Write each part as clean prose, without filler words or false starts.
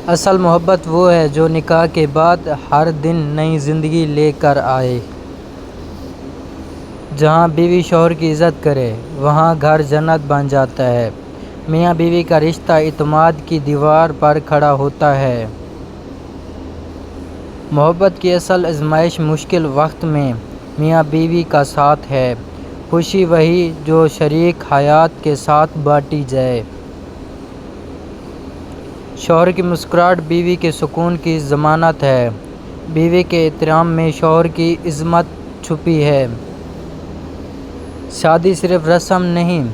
اصل محبت وہ ہے جو نکاح کے بعد ہر دن نئی زندگی لے کر آئے۔ جہاں بیوی شوہر کی عزت کرے وہاں گھر جنت بن جاتا ہے۔ میاں بیوی کا رشتہ اعتماد کی دیوار پر کھڑا ہوتا ہے۔ محبت کی اصل آزمائش مشکل وقت میں میاں بیوی کا ساتھ ہے۔ خوشی وہی جو شریک حیات کے ساتھ بانٹی جائے۔ شوہر کی مسکراہٹ بیوی کے سکون کی ضمانت ہے۔ بیوی کے احترام میں شوہر کی عظمت چھپی ہے۔ شادی صرف رسم نہیں،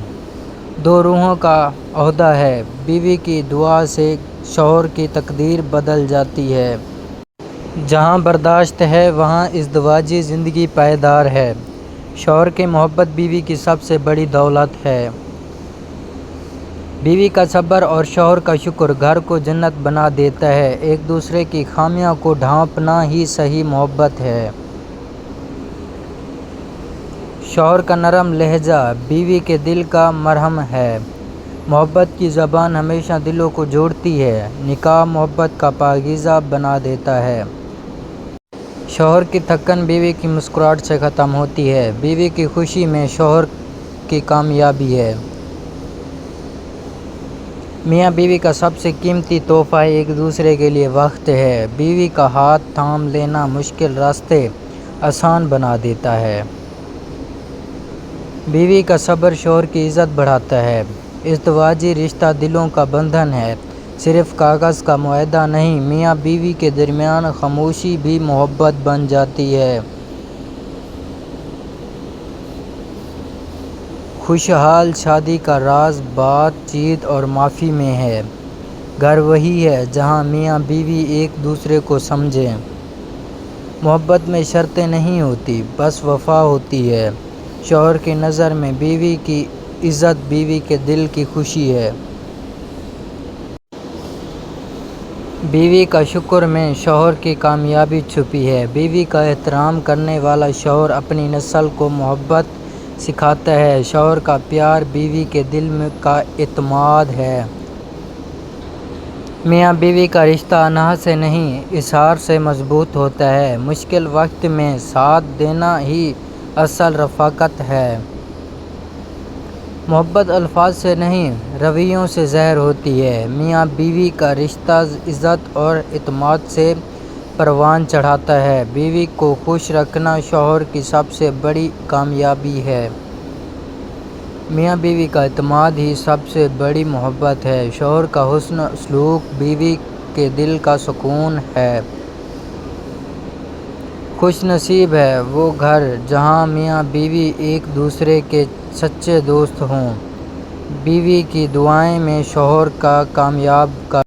دو روحوں کا عہدہ ہے۔ بیوی کی دعا سے شوہر کی تقدیر بدل جاتی ہے۔ جہاں برداشت ہے وہاں ازدواجی زندگی پائیدار ہے۔ شوہر کی محبت بیوی کی سب سے بڑی دولت ہے۔ بیوی کا صبر اور شوہر کا شکر گھر کو جنت بنا دیتا ہے۔ ایک دوسرے کی خامیوں کو ڈھانپنا ہی صحیح محبت ہے۔ شوہر کا نرم لہجہ بیوی کے دل کا مرہم ہے۔ محبت کی زبان ہمیشہ دلوں کو جوڑتی ہے۔ نکاح محبت کا پاکیزہ بنا دیتا ہے۔ شوہر کی تھکن بیوی کی مسکراہٹ سے ختم ہوتی ہے۔ بیوی کی خوشی میں شوہر کی کامیابی ہے۔ میاں بیوی کا سب سے قیمتی تحفہ ایک دوسرے کے لیے وقت ہے۔ بیوی کا ہاتھ تھام لینا مشکل راستے آسان بنا دیتا ہے۔ بیوی کا صبر شوہر کی عزت بڑھاتا ہے۔ ازدواجی رشتہ دلوں کا بندھن ہے، صرف کاغذ کا معاہدہ نہیں۔ میاں بیوی کے درمیان خاموشی بھی محبت بن جاتی ہے۔ خوشحال شادی کا راز بات چیت اور معافی میں ہے۔ گھر وہی ہے جہاں میاں بیوی ایک دوسرے کو سمجھیں۔ محبت میں شرطیں نہیں ہوتی، بس وفا ہوتی ہے۔ شوہر کی نظر میں بیوی کی عزت بیوی کے دل کی خوشی ہے۔ بیوی کا شکر میں شوہر کی کامیابی چھپی ہے۔ بیوی کا احترام کرنے والا شوہر اپنی نسل کو محبت سکھاتا ہے۔ شوہر کا پیار بیوی کے دل کا اعتماد ہے۔ میاں بیوی کا رشتہ اناج سے نہیں، اظہار سے مضبوط ہوتا ہے۔ مشکل وقت میں ساتھ دینا ہی اصل رفاقت ہے۔ محبت الفاظ سے نہیں، رویوں سے ظاہر ہوتی ہے۔ میاں بیوی کا رشتہ عزت اور اعتماد سے پروان چڑھاتا ہے۔ بیوی کو خوش رکھنا شوہر کی سب سے بڑی کامیابی ہے۔ میاں بیوی کا اعتماد ہی سب سے بڑی محبت ہے۔ شوہر کا حسن سلوک بیوی کے دل کا سکون ہے۔ خوش نصیب ہے وہ گھر جہاں میاں بیوی ایک دوسرے کے سچے دوست ہوں۔ بیوی کی دعائیں میں شوہر کا کامیاب کا